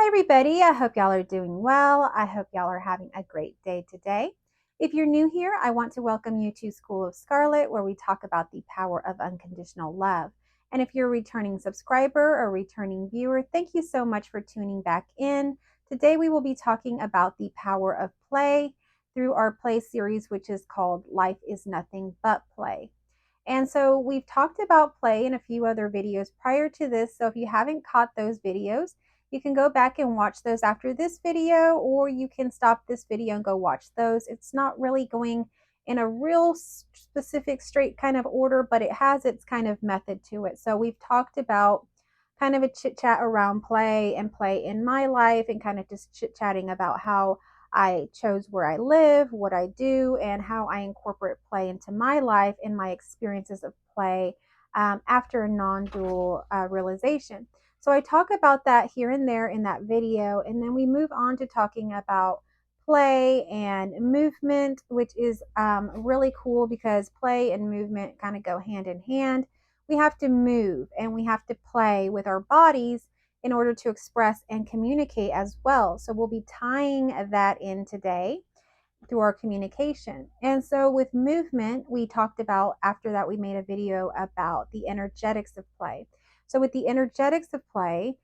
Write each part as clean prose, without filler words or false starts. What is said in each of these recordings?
Hi, everybody. I hope y'all are doing well. I hope y'all are having a great day today. If you're new here, I want to welcome you to School of Scarlet, where we talk about the power of unconditional love. And if you're a returning subscriber or returning viewer, thank you so much for tuning back in. Today, we will be talking about the power of play through our play series, which is called Life is Nothing But Play. And so we've talked about play in a few other videos prior to this. So if you haven't caught those videos, you can go back and watch those after this video, or you can stop this video and go watch those. It's not really going in a real specific straight kind of order, but it has its kind of method to it. So we've talked about kind of a chit chat around play and play in my life, and kind of just chit chatting about how I chose where I live, what I do, and how I incorporate play into my life and my experiences of play after a non dual realization. So I talk about that here and there in that video, and then we move on to talking about play and movement, which is really cool because play and movement kind of go hand in hand. We have to move and we have to play with our bodies in order to express and communicate as well. So we'll be tying that in today through our communication. And so with movement, we talked about, after that, we made a video about the energetics of play. So with the energetics of play,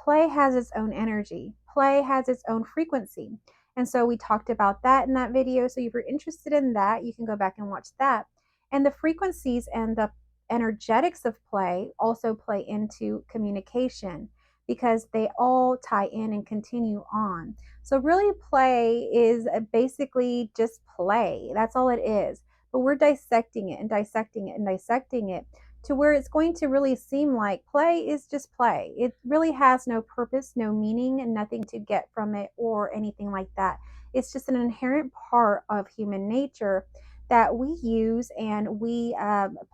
play has its own energy, play has its own frequency. And so we talked about that in that video. So if you're interested in that, you can go back and watch that. And the frequencies and the energetics of play also play into communication because they all tie in and continue on. So, really, play is basically just play. That's all it is. But we're dissecting it and dissecting it and dissecting it to where it's going to really seem like play is just play. It really has no purpose, no meaning, and nothing to get from it or anything like that. It's just an inherent part of human nature that we use and we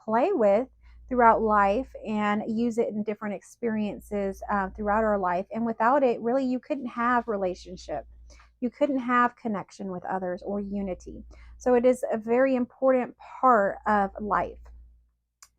play with throughout life and use it in different experiences throughout our life. And without it, really, you couldn't have relationship. You couldn't have connection with others or unity. So it is a very important part of life,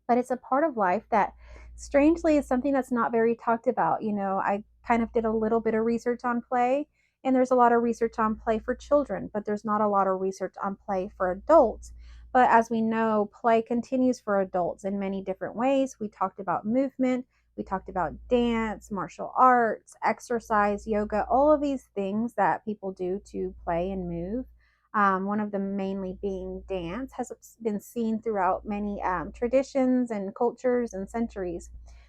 but it's a part of life that strangely is something that's not very talked about. I kind of did a little bit of research on play, and there's a lot of research on play for children, but there's not a lot of research on play for adults. But as we know, play continues for adults in many different ways. We talked about movement, we talked about dance, martial arts, exercise, yoga, all of these things that people do to play and move. One of them mainly being dance, has been seen throughout many traditions and cultures and centuries.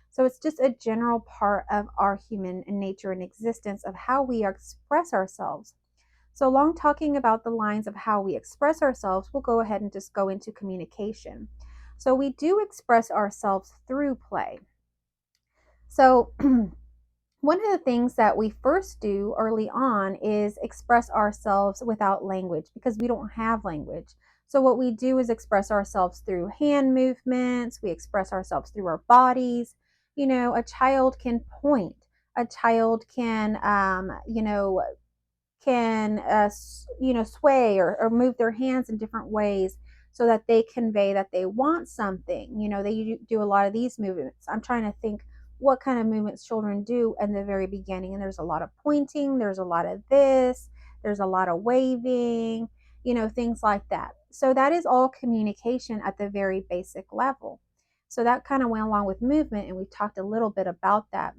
So it's just a general part of our human nature and existence of how we express ourselves. So, along talking about the lines of how we express ourselves, we'll go ahead and just go into communication. So, we do express ourselves through play. So, one of the things that we first do early on is express ourselves without language because we don't have language. So, what we do is express ourselves through hand movements, we express ourselves through our bodies. A child can point, a child can sway or move their hands in different ways so that they convey that they want something. They do a lot of these movements. I'm trying to think what kind of movements children do in the very beginning, and there's a lot of pointing, there's a lot of this, there's a lot of waving, things like that. So that is all communication at the very basic level. So that kind of went along with movement, and we talked a little bit about that.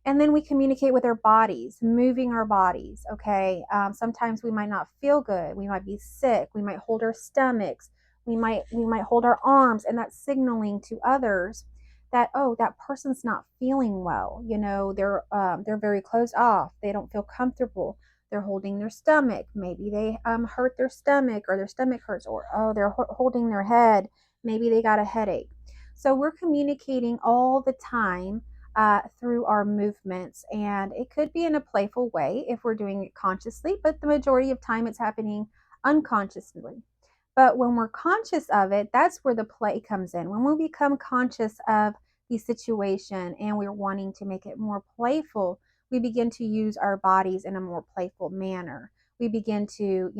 And then we communicate with our bodies, moving our bodies. Okay. Sometimes we might not feel good. We might be sick. We might hold our stomachs. We might hold our arms, and that's signaling to others that, oh, that person's not feeling well. They're very closed off. They don't feel comfortable. They're holding their stomach. Maybe they hurt their stomach, or their stomach hurts, or oh, they're holding their head. Maybe they got a headache. So we're communicating all the time through our movements. And it could be in a playful way if we're doing it consciously, but the majority of time it's happening unconsciously. But when we're conscious of it, that's where the play comes in. When we become conscious of the situation and we're wanting to make it more playful, we begin to use our bodies in a more playful manner. We begin to,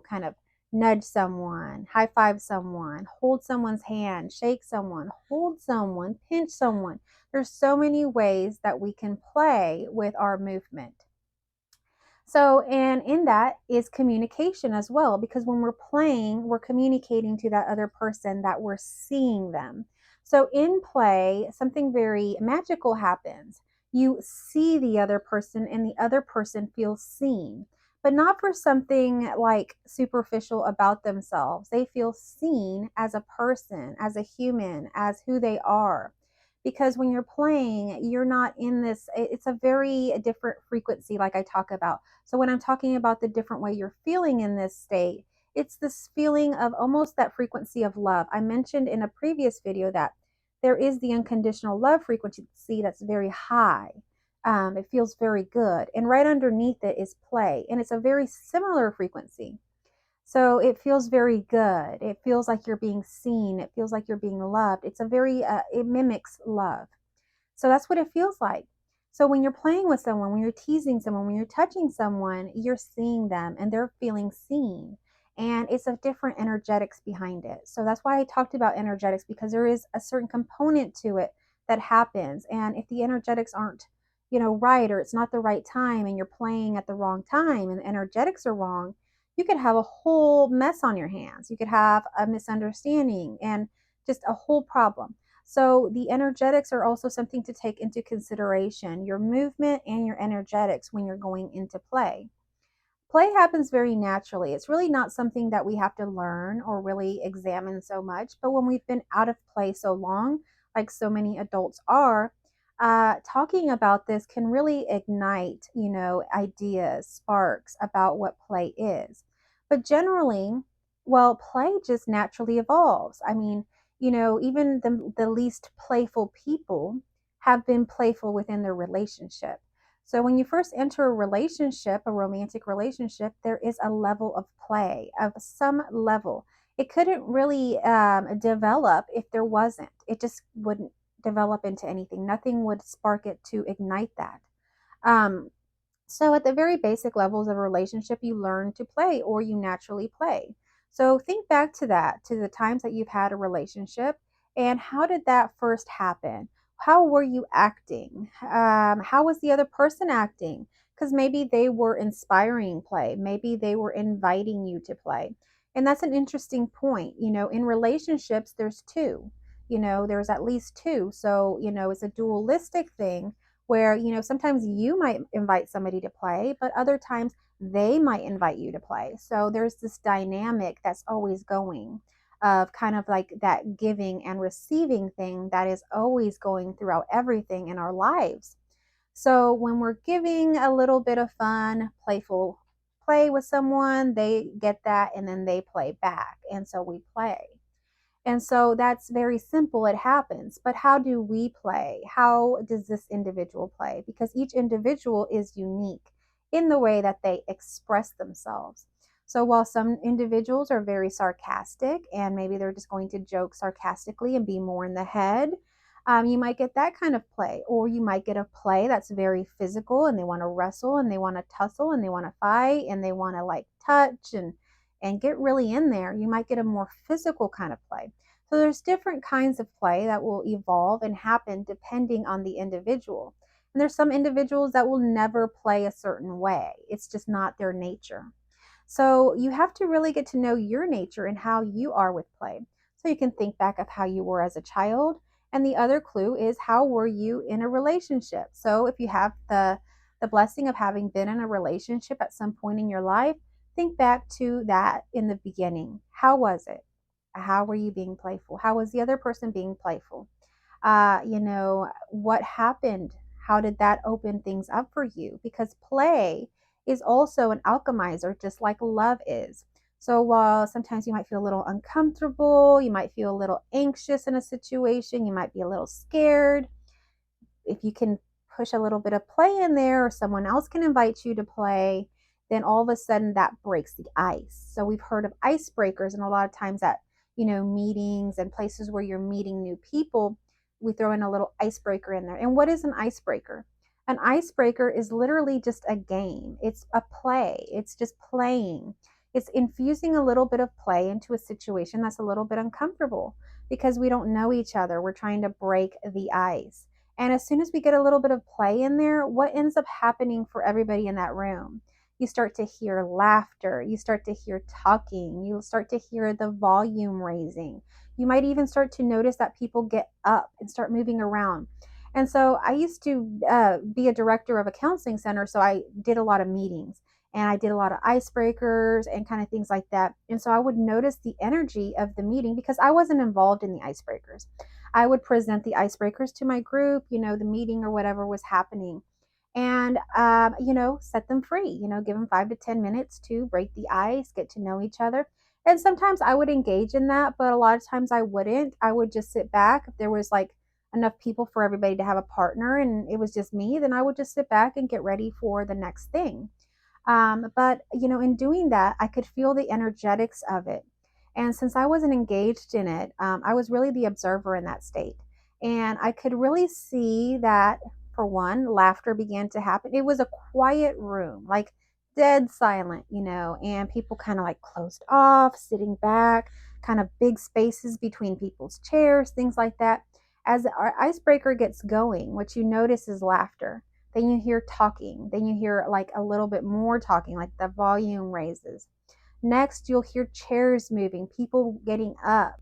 kind of nudge someone, high five someone, hold someone's hand, shake someone, hold someone, pinch someone. There's so many ways that we can play with our movement. So, and in that is communication as well, because when we're playing, we're communicating to that other person that we're seeing them. So, in play, something very magical happens. You see the other person, and the other person feels seen, but not for something like superficial about themselves. They feel seen as a person, as a human, as who they are, because when you're playing, you're not in this, it's a very different frequency, like I talk about. So when I'm talking about the different way you're feeling in this state, it's this feeling of almost that frequency of love. I mentioned in a previous video that there is the unconditional love frequency that's very high. It feels very good. And right underneath it is play. And it's a very similar frequency. So it feels very good. It feels like you're being seen. It feels like you're being loved. It's a very, it mimics love. So that's what it feels like. So when you're playing with someone, when you're teasing someone, when you're touching someone, you're seeing them and they're feeling seen. And it's a different energetics behind it. So that's why I talked about energetics, because there is a certain component to it that happens. And if the energetics aren't, right, or it's not the right time and you're playing at the wrong time and the energetics are wrong, you could have a whole mess on your hands. You could have a misunderstanding and just a whole problem. So the energetics are also something to take into consideration, your movement and your energetics when you're going into play. Play happens very naturally. It's really not something that we have to learn or really examine so much. But when we've been out of play so long, like so many adults are, talking about this can really ignite, ideas, sparks about what play is. But generally, well, play just naturally evolves. I mean, even the least playful people have been playful within their relationship. So when you first enter a relationship, a romantic relationship, there is a level of play of some level. It couldn't really develop if there wasn't. It just wouldn't develop into anything. Nothing would spark it to ignite that. Um, so, at the very basic levels of a relationship, you learn to play or you naturally play. So, think back to that, to the times that you've had a relationship, and how did that first happen? How were you acting? How was the other person acting? Because maybe they were inspiring play, maybe they were inviting you to play. And that's an interesting point. In relationships, there's two, there's at least two. So, it's a dualistic thing where sometimes you might invite somebody to play, but other times they might invite you to play. So there's this dynamic that's always going, of kind of like that giving and receiving thing that is always going throughout everything in our lives. So when we're giving a little bit of fun, playful play with someone, they get that and then they play back, and so we play. And so that's very simple. It happens. But how do we play? How does this individual play? Because each individual is unique in the way that they express themselves. So while some individuals are very sarcastic and maybe they're just going to joke sarcastically and be more in the head, you might get that kind of play. Or you might get a play that's very physical and they want to wrestle and they want to tussle and they want to fight and they want to like touch and get really in there. You might get a more physical kind of play. So there's different kinds of play that will evolve and happen depending on the individual. And there's some individuals that will never play a certain way. It's just not their nature. So you have to really get to know your nature and how you are with play. So you can think back of how you were as a child. And the other clue is, how were you in a relationship? So if you have the blessing of having been in a relationship at some point in your life, think back to that in the beginning. How was it? How were you being playful? How was the other person being playful? What happened? How did that open things up for you? Because play is also an alchemizer, just like love is. So while sometimes you might feel a little uncomfortable, you might feel a little anxious in a situation, you might be a little scared, if you can push a little bit of play in there, or someone else can invite you to play, then all of a sudden that breaks the ice. So we've heard of icebreakers, and a lot of times at meetings and places where you're meeting new people, we throw in a little icebreaker in there. And what is an icebreaker? An icebreaker is literally just a game. It's a play. It's just playing. It's infusing a little bit of play into a situation that's a little bit uncomfortable because we don't know each other. We're trying to break the ice. And as soon as we get a little bit of play in there, what ends up happening for everybody in that room? You start to hear laughter. You start to hear talking. You start to hear the volume raising. You might even start to notice that people get up and start moving around. And so I used to be a director of a counseling center. So I did a lot of meetings and I did a lot of icebreakers and kind of things like that. And so I would notice the energy of the meeting because I wasn't involved in the icebreakers. I would present the icebreakers to my group, the meeting or whatever was happening, and set them free. Give them 5 to 10 minutes to break the ice, get to know each other. And sometimes I would engage in that, but a lot of times I wouldn't. I would just sit back. If there was like enough people for everybody to have a partner and it was just me, then I would just sit back and get ready for the next thing. But in doing that, I could feel the energetics of it. And since I wasn't engaged in it, I was really the observer in that state. And I could really see that, for one, laughter began to happen. It was a quiet room, like dead silent, and people kind of like closed off, sitting back, kind of big spaces between people's chairs, things like that. As our icebreaker gets going, what you notice is laughter. Then you hear talking. Then you hear like a little bit more talking, like the volume raises. Next, you'll hear chairs moving, people getting up.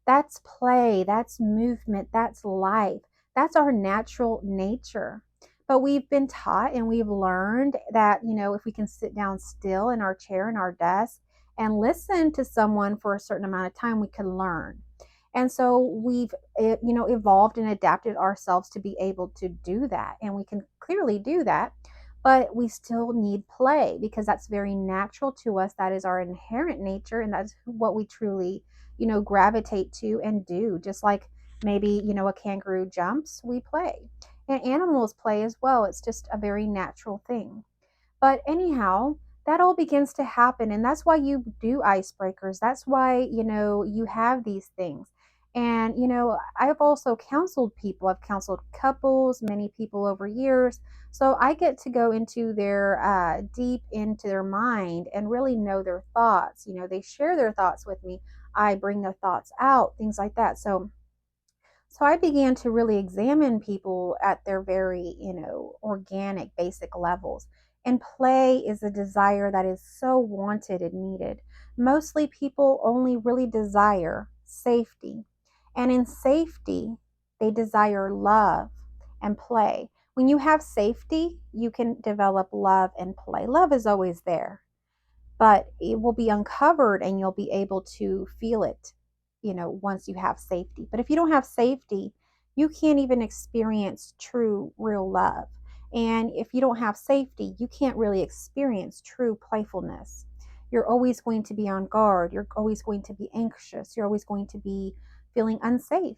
That's play, that's movement, that's life. That's our natural nature. But we've been taught and we've learned that, if we can sit down still in our chair, in our desk, and listen to someone for a certain amount of time, we can learn. And so we've, evolved and adapted ourselves to be able to do that. And we can clearly do that. But we still need play because that's very natural to us. That is our inherent nature. And that's what we truly gravitate to and do. Just like maybe, a kangaroo jumps, we play. And animals play as well. It's just a very natural thing. But anyhow, that all begins to happen. And that's why you do icebreakers. That's why, you have these things. And, I've also counseled people. I've counseled couples, many people over years. So I get to go into their deep into their mind and really know their thoughts. They share their thoughts with me. I bring their thoughts out, things like that. So I began to really examine people at their very, organic, basic levels. And play is a desire that is so wanted and needed. Mostly people only really desire safety. And in safety, they desire love and play. When you have safety, you can develop love and play. Love is always there, but it will be uncovered and you'll be able to feel it, once you have safety. But if you don't have safety, you can't even experience true, real love. And if you don't have safety, you can't really experience true playfulness. You're always going to be on guard. You're always going to be anxious. You're always going to be feeling unsafe.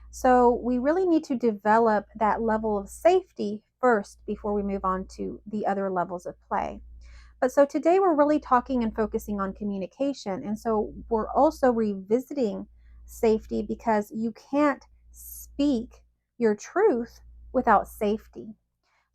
So we really need to develop that level of safety first before we move on to the other levels of play. But so today we're really talking and focusing on communication. And so we're also revisiting safety because you can't speak your truth without safety.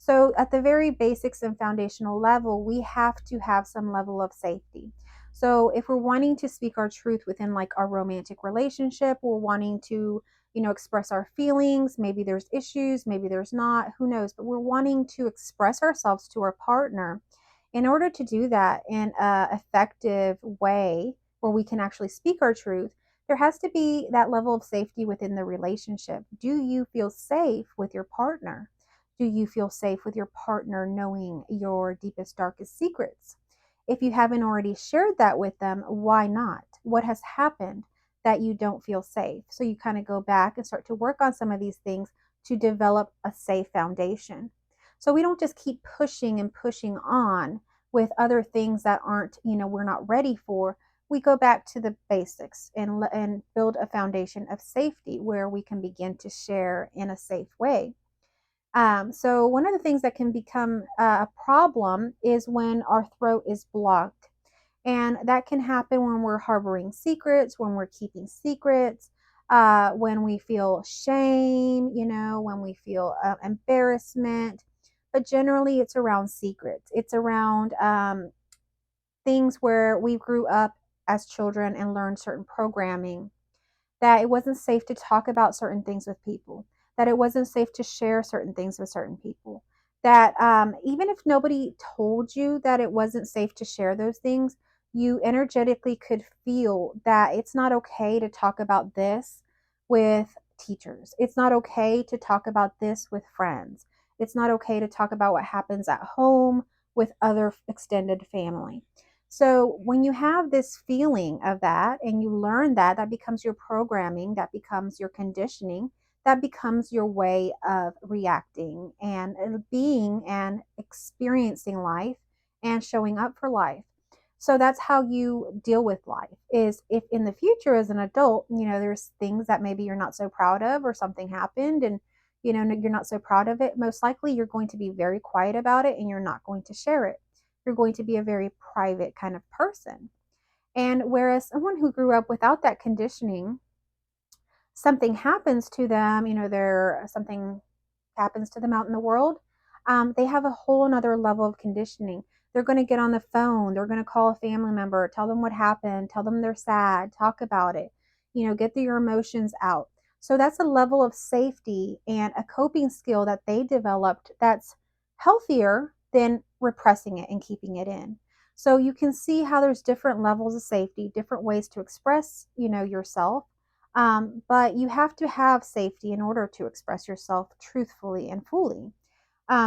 So, at the very basics and foundational level, we have to have some level of safety. So, if we're wanting to speak our truth within like our romantic relationship, we're wanting to, express our feelings, maybe there's issues, maybe there's not, who knows, but we're wanting to express ourselves to our partner. In order to do that in a effective way where we can actually speak our truth, there has to be that level of safety within the relationship. Do you feel safe with your partner? Do you feel safe with your partner knowing your deepest, darkest secrets? If you haven't already shared that with them, why not? What has happened that you don't feel safe? So you kind of go back and start to work on some of these things to develop a safe foundation. So we don't just keep pushing and pushing on with other things that aren't, we're not ready for. We go back to the basics and build a foundation of safety where we can begin to share in a safe way. So one of the things that can become a problem is when our throat is blocked. And that can happen when we're harboring secrets, when we're keeping secrets, when we feel shame, when we feel embarrassment. But generally, it's around secrets. It's around things where we grew up as children and learned certain programming, that it wasn't safe to talk about certain things with people, that it wasn't safe to share certain things with certain people, that even if nobody told you that it wasn't safe to share those things, you energetically could feel that it's not okay to talk about this with teachers. It's not okay to talk about this with friends. It's not okay to talk about what happens at home with other extended family. So when you have this feeling of that and you learn that, that becomes your programming, that becomes your conditioning, that becomes your way of reacting and being and experiencing life and showing up for life. So that's how you deal with life. Is if in the future as an adult, there's things that maybe you're not so proud of or something happened and you're not so proud of it, most likely you're going to be very quiet about it and you're not going to share it. You're going to be a very private kind of person. And whereas someone who grew up without that conditioning, something happens to them, something happens to them out in the world, they have a whole another level of conditioning. They're going to get on the phone. They're going to call a family member, tell them what happened, tell them they're sad, talk about it, get your emotions out. So that's a level of safety and a coping skill that they developed that's healthier than repressing it and keeping it in. So you can see how there's different levels of safety, different ways to express, yourself, but you have to have safety in order to express yourself truthfully and fully.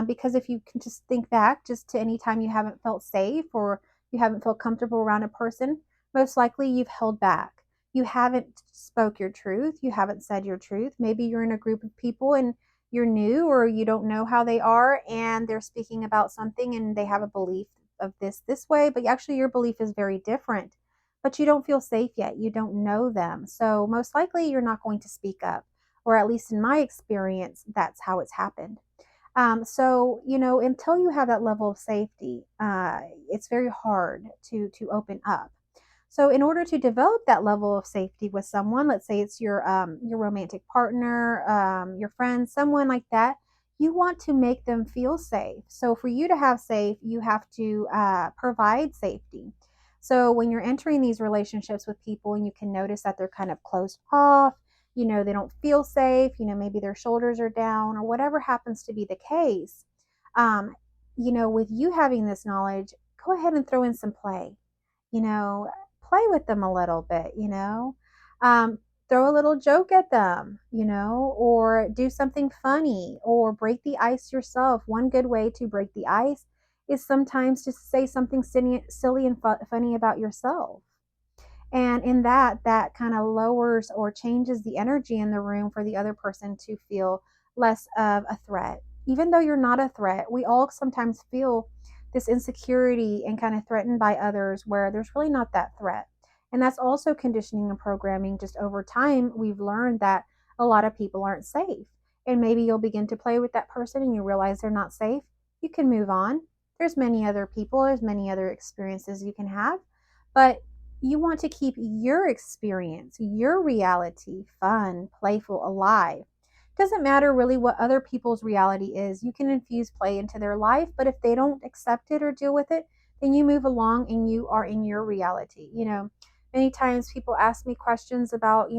Because if you can just think back just to any time you haven't felt safe or you haven't felt comfortable around a person, most likely you've held back. You haven't spoke your truth. You haven't said your truth. Maybe you're in a group of people and you're new or you don't know how they are and they're speaking about something and they have a belief of this way, but actually your belief is very different, but you don't feel safe yet. You don't know them. So most likely you're not going to speak up, or at least in my experience, that's how it's happened. So until you have that level of safety, it's very hard to open up. So in order to develop that level of safety with someone, let's say it's your romantic partner, your friend, someone like that, you want to make them feel safe. So for you to have safe, you have to provide safety. So when you're entering these relationships with people and you can notice that they're kind of closed off, they don't feel safe, maybe their shoulders are down or whatever happens to be the case, um, with you having this knowledge, go ahead and throw in some play, you know, play with them a little bit, um, throw a little joke at them, or do something funny or break the ice yourself. One good way to break the ice is sometimes just say something silly and funny about yourself. And in that, that kind of lowers or changes the energy in the room for the other person to feel less of a threat. Even though you're not a threat, we all sometimes feel this insecurity and kind of threatened by others where there's really not that threat. And that's also conditioning and programming. Just over time, we've learned that a lot of people aren't safe. And maybe you'll begin to play with that person and you realize they're not safe. You can move on. There's many other people, there's many other experiences you can have. But you want to keep your experience, your reality fun, playful, alive. Doesn't matter really what other people's reality is. You can infuse play into their life, but if they don't accept it or deal with it, then you move along and you are in your reality. Many times people ask me questions about,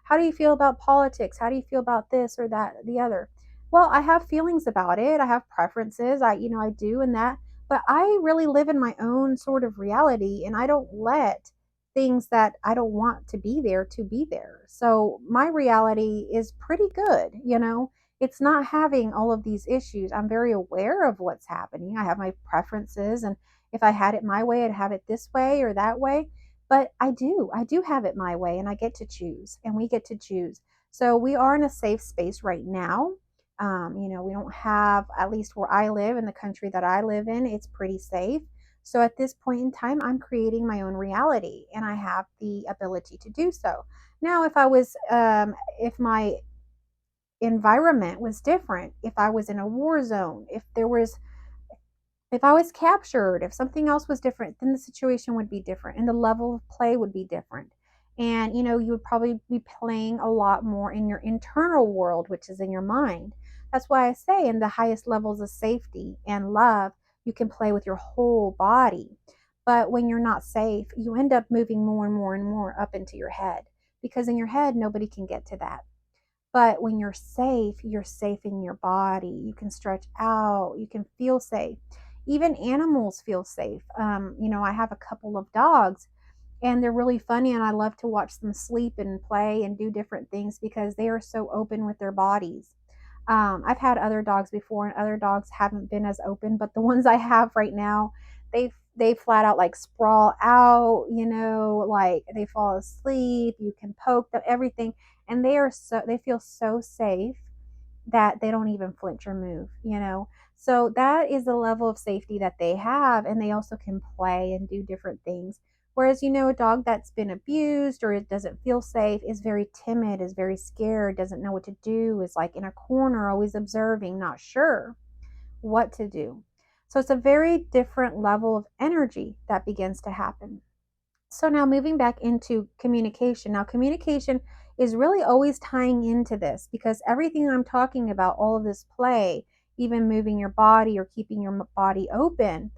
how do you feel about politics? How do you feel about this or that, the other? Well, I have feelings about it. I have preferences. I do and that, but I really live in my own sort of reality and I don't let things that I don't want to be there. So my reality is pretty good. It's not having all of these issues. I'm very aware of what's happening. I have my preferences, and if I had it my way, I'd have it this way or that way. But I do have it my way, and I get to choose, and we get to choose. So we are in a safe space right now. We don't have, at least where I live in the country that I live in, it's pretty safe. So at this point in time, I'm creating my own reality and I have the ability to do so. Now, if my environment was different, if I was in a war zone, if I was captured, if something else was different, then the situation would be different and the level of play would be different. And you would probably be playing a lot more in your internal world, which is in your mind. That's why I say in the highest levels of safety and love, you can play with your whole body. But when you're not safe, you end up moving more and more and more up into your head because in your head, nobody can get to that. But when you're safe in your body. You can stretch out, you can feel safe. Even animals feel safe. I have a couple of dogs, and they're really funny, and I love to watch them sleep and play and do different things because they are so open with their bodies. I've had other dogs before, and other dogs haven't been as open, but the ones I have right now, they flat out like sprawl out, like they fall asleep. You can poke them, everything, and they feel so safe that they don't even flinch or move. So that is the level of safety that they have, and they also can play and do different things. Whereas, a dog that's been abused or it doesn't feel safe is very timid, is very scared, doesn't know what to do, is like in a corner, always observing, not sure what to do. So it's a very different level of energy that begins to happen. So now moving back into communication. Now, communication is really always tying into this because everything I'm talking about, all of this play, even moving your body or keeping your body open,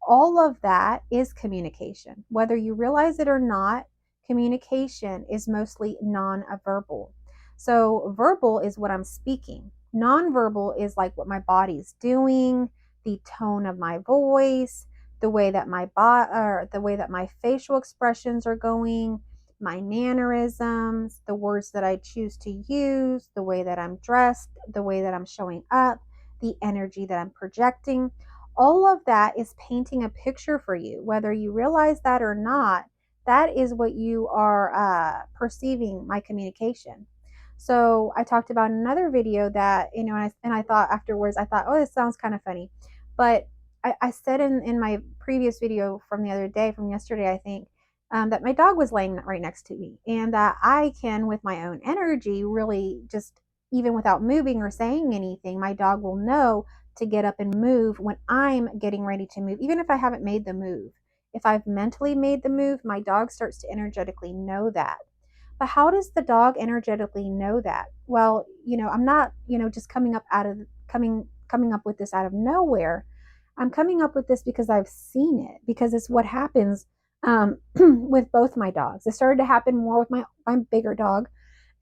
all of that is communication. Whether you realize it or not, communication is mostly non-verbal. So, verbal is what I'm speaking. Non-verbal is like what my body's doing, the tone of my voice, the way that my facial expressions are going, my mannerisms, the words that I choose to use, the way that I'm dressed, the way that I'm showing up, the energy that I'm projecting. All of that is painting a picture for you, whether you realize that or not. That is what you are perceiving my communication. So I talked about another video that, and I thought afterwards, I thought, oh, this sounds kind of funny. But I said in my previous video from the other day, from yesterday, I think, that my dog was laying right next to me, and that I can, with my own energy, really just, even without moving or saying anything, my dog will know to get up and move when I'm getting ready to move, even if I haven't made the move. If I've mentally made the move, my dog starts to energetically know that. But how does the dog energetically know that? Well, I'm not, just coming up with this out of nowhere. I'm coming up with this because I've seen it, because it's what happens with both my dogs. It started to happen more with my bigger dog,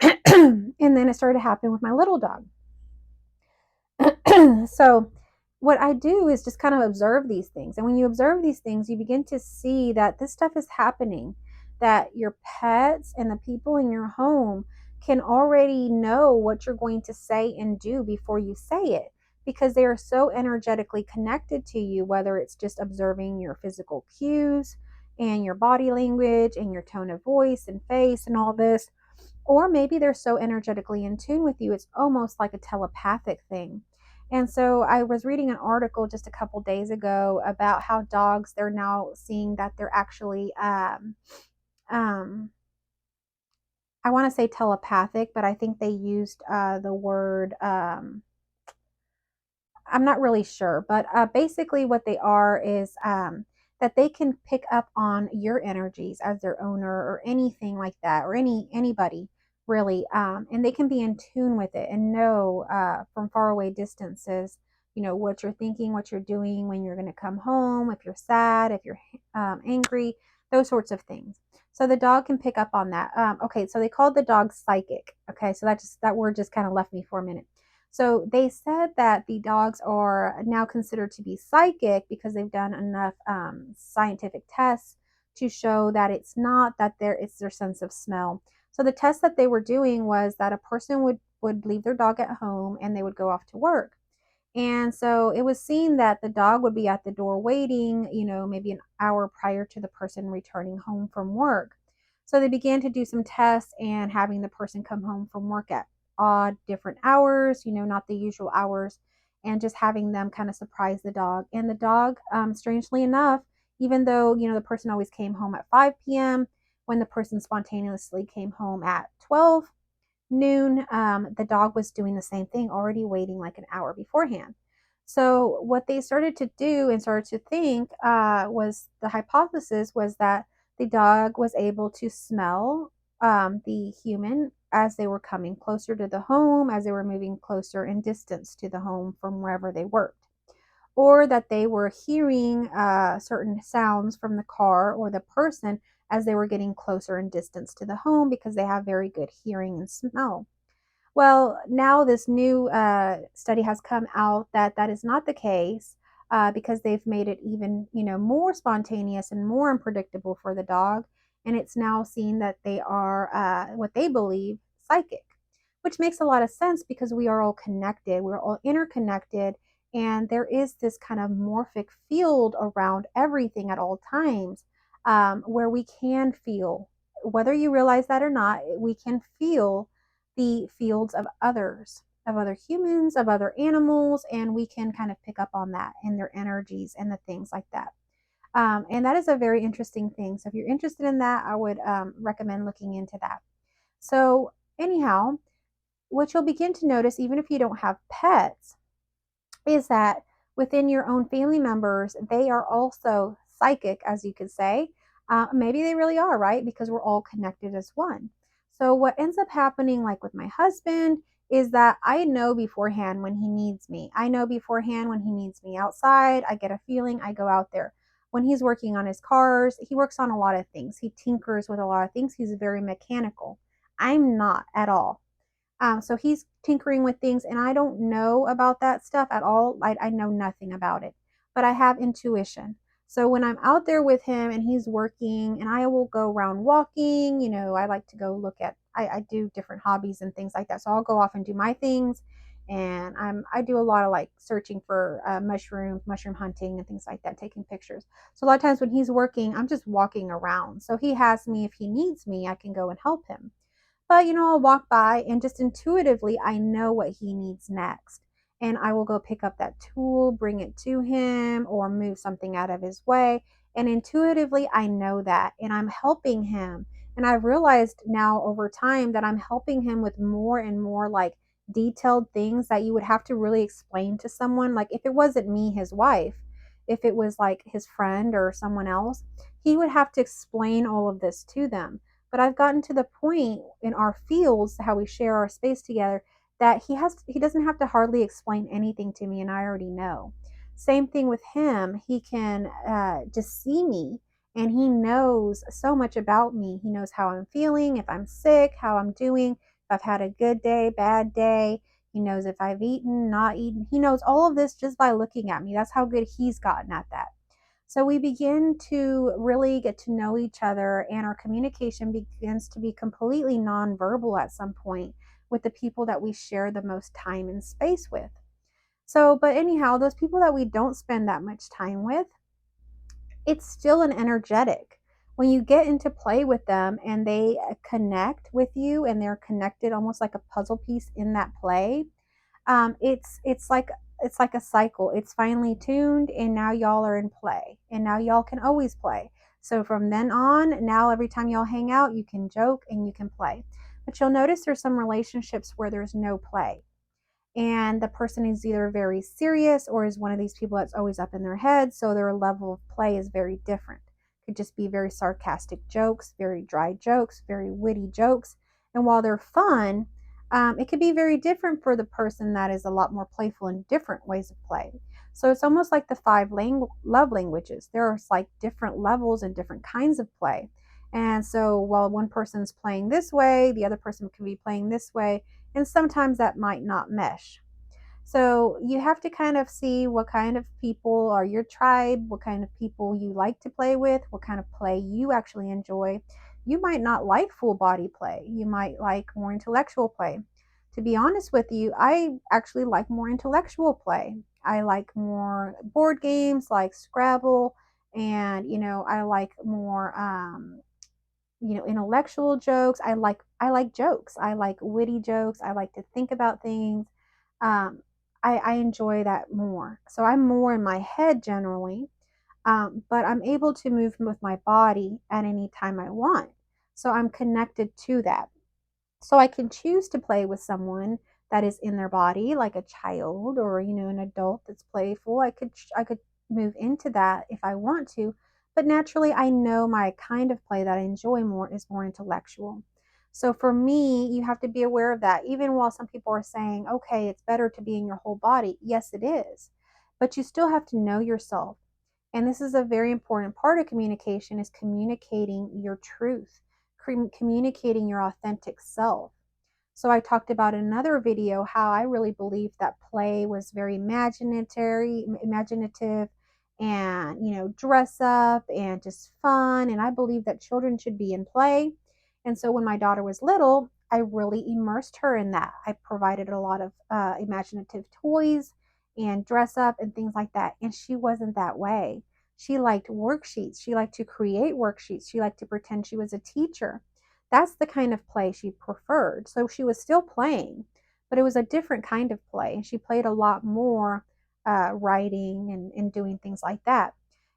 and then it started to happen with my little dog. So what I do is just kind of observe these things. And when you observe these things, you begin to see that this stuff is happening, that your pets and the people in your home can already know what you're going to say and do before you say it, because they are so energetically connected to you, whether it's just observing your physical cues and your body language and your tone of voice and face and all this, or maybe they're so energetically in tune with you, it's almost like a telepathic thing. And so I was reading an article just a couple days ago about how dogs, they're now seeing that they're actually, um, I want to say telepathic, but I think they used the word, I'm not really sure, but basically what they are is that they can pick up on your energies as their owner or anything like that, or anybody really, and they can be in tune with it and know from far away distances, what you're thinking, what you're doing, when you're going to come home, if you're sad, if you're angry, those sorts of things. So the dog can pick up on that. Okay, so they called the dog psychic. Okay, so that word just kind of left me for a minute. So they said that the dogs are now considered to be psychic because they've done enough scientific tests to show that it's not that it's their sense of smell. So the test that they were doing was that a person would leave their dog at home and they would go off to work. And so it was seen that the dog would be at the door waiting, maybe an hour prior to the person returning home from work. So they began to do some tests and having the person come home from work at odd, different hours, not the usual hours, and just having them kind of surprise the dog. And the dog, strangely enough, even though, the person always came home at 5 p.m., when the person spontaneously came home at 12 noon, the dog was doing the same thing, already waiting like an hour beforehand. So what they started to do and started to think, was the hypothesis was that the dog was able to smell the human as they were coming closer to the home, as they were moving closer in distance to the home from wherever they worked, or that they were hearing certain sounds from the car or the person as they were getting closer in distance to the home, because they have very good hearing and smell. Well, now this new study has come out that that is not the case, because they've made it even, more spontaneous and more unpredictable for the dog, and it's now seen that they are what they believe psychic, which makes a lot of sense because we are all connected, we're all interconnected, and there is this kind of morphic field around everything at all times, where we can feel, whether you realize that or not, we can feel the fields of others, of other humans, of other animals, and we can kind of pick up on that and their energies and the things like that. And that is a very interesting thing. So if you're interested in that, I would recommend looking into that. So, anyhow, what you'll begin to notice, even if you don't have pets, is that within your own family members, they are also psychic, as you could say. Maybe they really are, right? Because we're all connected as one. So, what ends up happening, like with my husband, is that I know beforehand when he needs me. I know beforehand when he needs me outside. I get a feeling, I go out there. When he's working on his cars, he works on a lot of things. He tinkers with a lot of things. He's very mechanical. I'm not at all. So he's tinkering with things, and I don't know about that stuff at all. I know nothing about it, but I have intuition. So when I'm out there with him and he's working, and I will go around walking, I like to go look at, I do different hobbies and things like that. So I'll go off and do my things. And I do a lot of like searching for mushrooms, mushroom hunting, and things like that, taking pictures. So a lot of times when he's working, I'm just walking around. So he has me, if he needs me, I can go and help him. But, I'll walk by and just intuitively, I know what he needs next. And I will go pick up that tool, bring it to him, or move something out of his way. And intuitively, I know that. And I'm helping him. And I've realized now over time that I'm helping him with more and more like detailed things that you would have to really explain to someone. Like if it wasn't me, his wife, if it was like his friend or someone else, he would have to explain all of this to them. But I've gotten to the point in our fields, how we share our space together, that he doesn't have to hardly explain anything to me, and I already know. Same thing with him. He can just see me, and he knows so much about me. He knows how I'm feeling, if I'm sick, how I'm doing, if I've had a good day, bad day. He knows if I've eaten, not eaten. He knows all of this just by looking at me. That's how good he's gotten at that. So we begin to really get to know each other, and our communication begins to be completely nonverbal at some point with the people that we share the most time and space with. So, but anyhow, those people that we don't spend that much time with, it's still an energetic. When you get into play with them and they connect with you and they're connected almost like a puzzle piece in that play, it's like a cycle. It's finely tuned, and now y'all are in play, and now y'all can always play. So from then on, now every time y'all hang out, you can joke and you can play. But you'll notice there's some relationships where there's no play, and the person is either very serious or is one of these people that's always up in their head, so their level of play is very different. Could just be very sarcastic jokes, very dry jokes, very witty jokes, and while they're fun, it could be very different for the person that is a lot more playful in different ways of play. So it's almost like the five love languages. There's like different levels and different kinds of play. And so while one person's playing this way, the other person can be playing this way, and sometimes that might not mesh. So you have to kind of see what kind of people are your tribe, what kind of people you like to play with, what kind of play you actually enjoy. You might not like full body play, you might like more intellectual play. To be honest with you, I actually like more intellectual play. I like more board games like Scrabble, and I like more intellectual jokes. I like jokes. I like witty jokes. I like to think about things. um, I enjoy that more. So I'm more in my head generally, but I'm able to move with my body at any time I want. So I'm connected to that. So I can choose to play with someone that is in their body, like a child or an adult that's playful. I could move into that if I want to, but naturally I know my kind of play that I enjoy more is more intellectual. So for me, you have to be aware of that. Even while some people are saying, okay, it's better to be in your whole body. Yes, it is. But you still have to know yourself. And this is a very important part of communication, is communicating your truth, communicating your authentic self. So I talked about in another video how I really believed that play was very imaginative and, dress up and just fun. And I believe that children should be in play. And so when my daughter was little, I really immersed her in that. I provided a lot of imaginative toys and dress up and things like that. And she wasn't that way. She liked worksheets. She liked to create worksheets. She liked to pretend she was a teacher. That's the kind of play she preferred. So she was still playing, but it was a different kind of play. She played a lot more writing and doing things like that.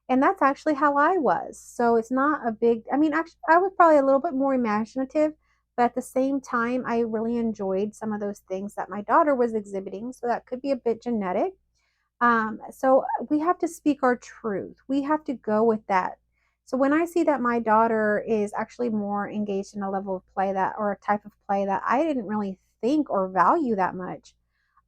And that's actually how I was. So it's not a big, I mean, actually, I was probably a little bit more imaginative, but at the same time, I really enjoyed some of those things that my daughter was exhibiting. So that could be a bit genetic. So we have to speak our truth. We have to go with that. So when I see that my daughter is actually more engaged in a level of play that, or a type of play that I didn't really think or value that much,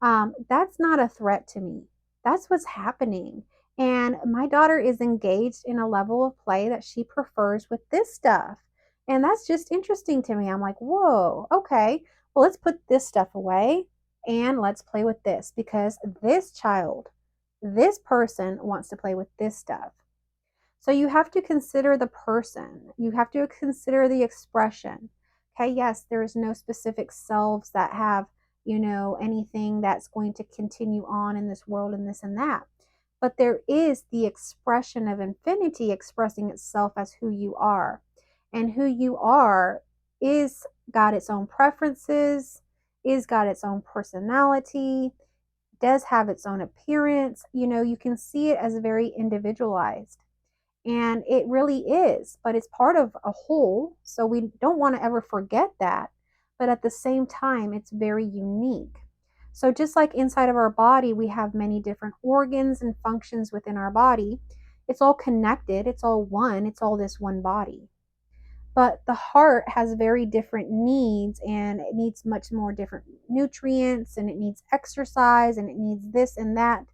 that's not a threat to me. That's what's happening. And my daughter is engaged in a level of play that she prefers with this stuff. And that's just interesting to me. I'm like, whoa, okay, well, let's put this stuff away and let's play with this because this child, this person wants to play with this stuff. So you have to consider the person. You have to consider the expression. Okay, yes, there is no specific selves that have, anything that's going to continue on in this world and this and that. But there is the expression of infinity expressing itself as who you are. And who you are is got its own preferences, is got its own personality, does have its own appearance. You can see it as very individualized. And it really is, but it's part of a whole. So we don't want to ever forget that. But at the same time, it's very unique. So just like inside of our body, we have many different organs and functions within our body. It's all connected, it's all one, it's all this one body. But the heart has very different needs and it needs much more different nutrients and it needs exercise and it needs this and that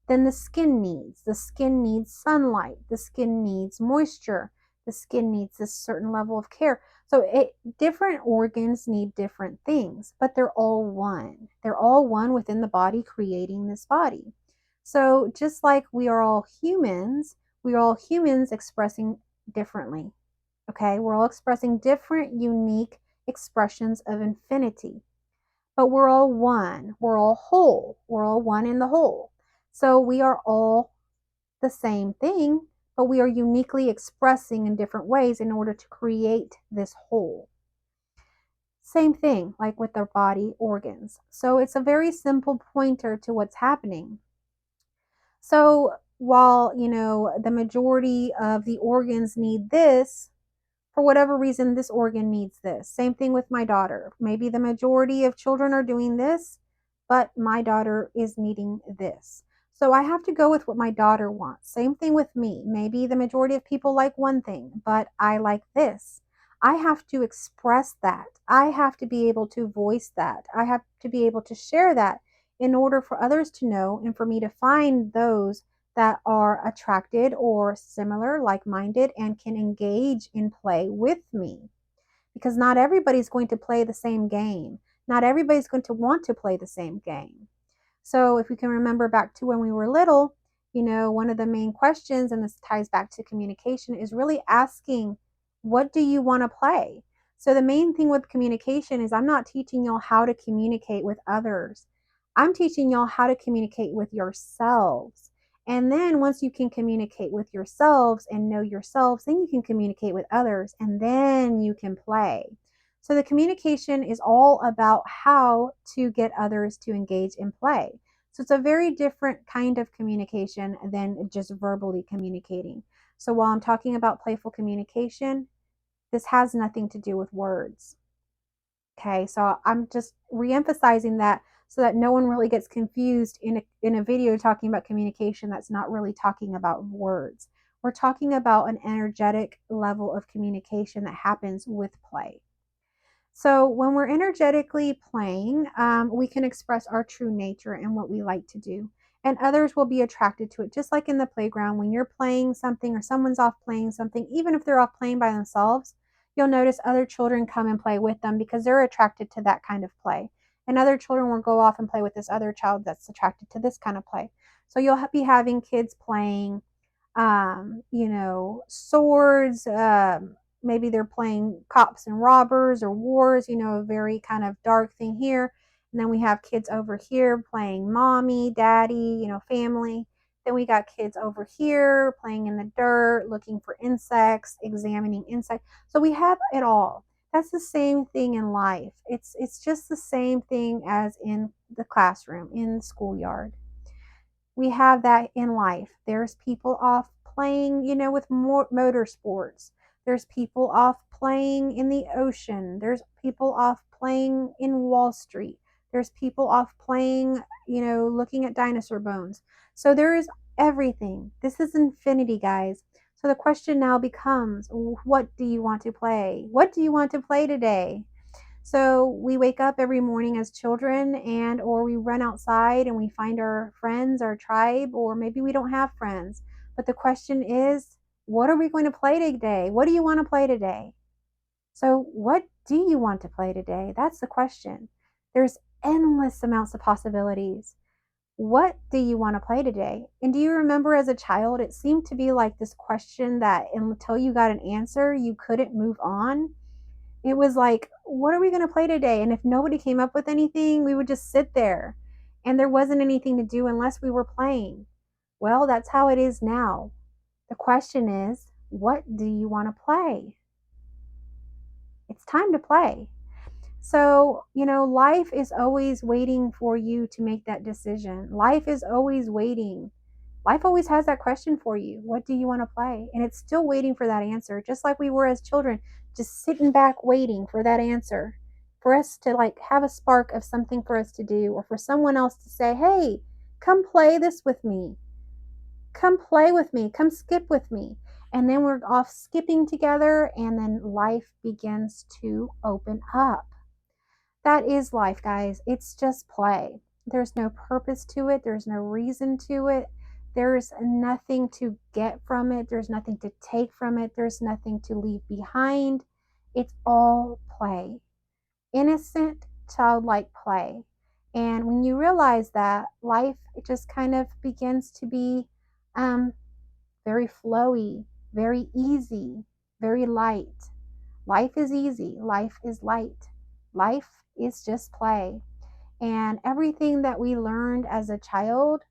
than the skin needs. The skin needs sunlight. The skin needs moisture. The skin needs a certain level of care. So different organs need different things, but they're all one. They're all one within the body creating this body. So just like we are all humans expressing differently. Okay, we're all expressing different, unique expressions of infinity. But we're all one. We're all whole. We're all one in the whole. So we are all the same thing, but we are uniquely expressing in different ways in order to create this whole. Same thing like with our body organs. So it's a very simple pointer to what's happening. So while, the majority of the organs need this, for whatever reason, this organ needs this. Same thing with my daughter. Maybe the majority of children are doing this, but my daughter is needing this. So I have to go with what my daughter wants. Same thing with me. Maybe the majority of people like one thing, but I like this. I have to express that. I have to be able to voice that. I have to be able to share that in order for others to know and for me to find those that are attracted or similar, like minded, and can engage in play with me. Because not everybody's going to play the same game. Not everybody's going to want to play the same game. So, if we can remember back to when we were little, one of the main questions, and this ties back to communication, is really asking, what do you want to play? So, the main thing with communication is I'm not teaching y'all how to communicate with others. I'm teaching y'all how to communicate with yourselves. And then once you can communicate with yourselves and know yourselves, then you can communicate with others and then you can play. So the communication is all about how to get others to engage in play. So it's a very different kind of communication than just verbally communicating. So while I'm talking about playful communication, this has nothing to do with words. Okay, so I'm just re-emphasizing that so that no one really gets confused in a video talking about communication that's not really talking about words. We're talking about an energetic level of communication that happens with play. So when we're energetically playing, we can express our true nature and what we like to do. And others will be attracted to it. Just like in the playground, when you're playing something or someone's off playing something, even if they're off playing by themselves, You'll notice other children come and play with them because they're attracted to that kind of play. And other children will go off and play with this other child that's attracted to this kind of play. So you'll be having kids playing, swords. Maybe they're playing cops and robbers or wars, a very kind of dark thing here. And then we have kids over here playing mommy, daddy, family. Then we got kids over here playing in the dirt, looking for insects, examining insects. So we have it all. That's the same thing in life. It's just the same thing as in the classroom, in the schoolyard. We have that in life. There's people off playing, with more motorsports. There's people off playing in the ocean. There's people off playing in Wall Street. There's people off playing, looking at dinosaur bones. So there is everything. This is infinity, guys. So the question now becomes, what do you want to play? What do you want to play today? So we wake up every morning as children, and or we run outside and we find our friends, our tribe, or maybe we don't have friends. But the question is, what are we going to play today? What do you want to play today? So what do you want to play today? That's the question. There's endless amounts of possibilities. What do you want to play today? And do you remember as a child, it seemed to be like this question that until you got an answer, you couldn't move on. It was like, what are we going to play today? And if nobody came up with anything, we would just sit there and there wasn't anything to do unless we were playing. Well, that's how it is now. The question is, what do you want to play? It's time to play. So, life is always waiting for you to make that decision. Life is always waiting. Life always has that question for you. What do you want to play? And it's still waiting for that answer, just like we were as children, just sitting back waiting for that answer, for us to like have a spark of something for us to do, or for someone else to say, hey, come play this with me. Come play with me. Come skip with me. And then we're off skipping together, and then life begins to open up. That is life, guys. It's just play. There's no purpose to it. There's no reason to it. There's nothing to get from it. There's nothing to take from it. There's nothing to leave behind. It's all play. Innocent, childlike play. And when you realize that, life it just kind of begins to be very flowy, very easy, very light. Life is easy. Life is light. Life is just play. And everything that we learned as a child,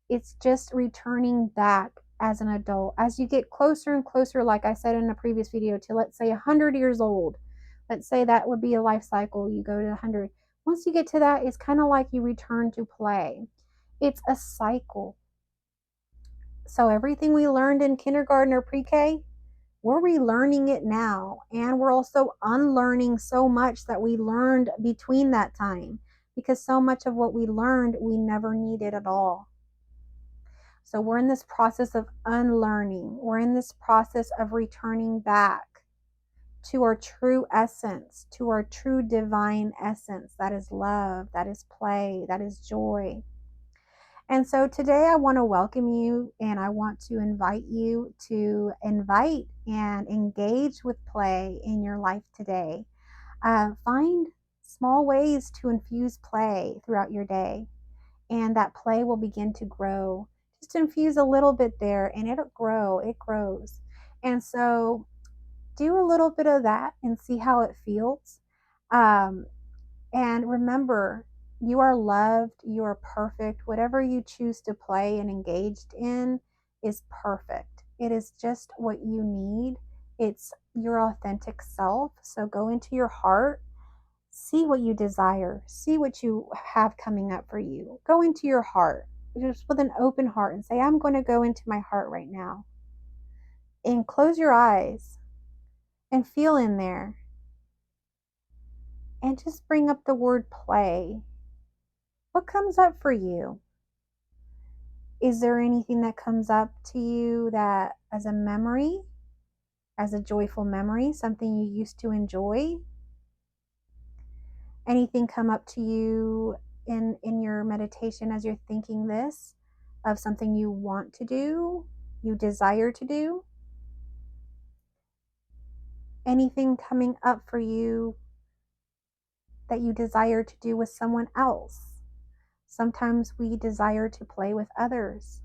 it's just returning back as an adult. As you get closer and closer, like I said in a previous video, to let's say 100 years old, let's say that would be a life cycle. You go to 100. Once you get to that, it's kind of like you return to play. It's a cycle. So everything we learned in kindergarten or pre-K, we're relearning it now, and we're also unlearning so much that we learned between that time, because so much of what we learned we never needed at all. So we're in this process of unlearning. We're in this process of returning back to our true essence, to our true divine essence, that is love, that is play, that is joy. And so today I want to welcome you, and I want to invite you to invite and engage with play in your life today. Find small ways to infuse play throughout your day, and that play will begin to grow. Just infuse a little bit there and it'll grow, it grows. And so do a little bit of that and see how it feels. And remember, you are loved, you are perfect. Whatever you choose to play and engaged in is perfect. It is just what you need. It's your authentic self. So go into your heart, see what you desire, see what you have coming up for you. Go into your heart just with an open heart and say, I'm going to go into my heart right now. And close your eyes and feel in there. And just bring up the word play. What comes up for you? Is there anything that comes up to you that as a memory, as a joyful memory, something you used to enjoy? Anything come up to you in your meditation as you're thinking this, of something you want to do, you desire to do? anything coming up for you that you desire to do with someone else? Sometimes we desire to play with others.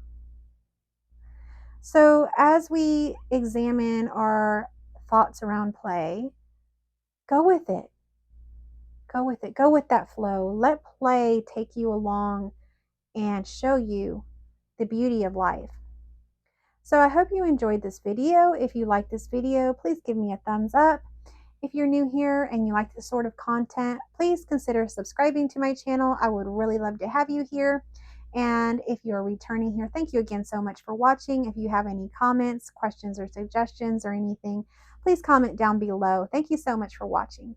So, as we examine our thoughts around play, go with it. Go with it. Go with that flow. Let play take you along and show you the beauty of life. So I hope you enjoyed this video. If you like this video, please give me a thumbs up. If you're new here and you like this sort of content, please consider subscribing to my channel. I would really love to have you here. And if you're returning here, thank you again so much for watching. If you have any comments, questions, or suggestions or anything, please comment down below. Thank you so much for watching.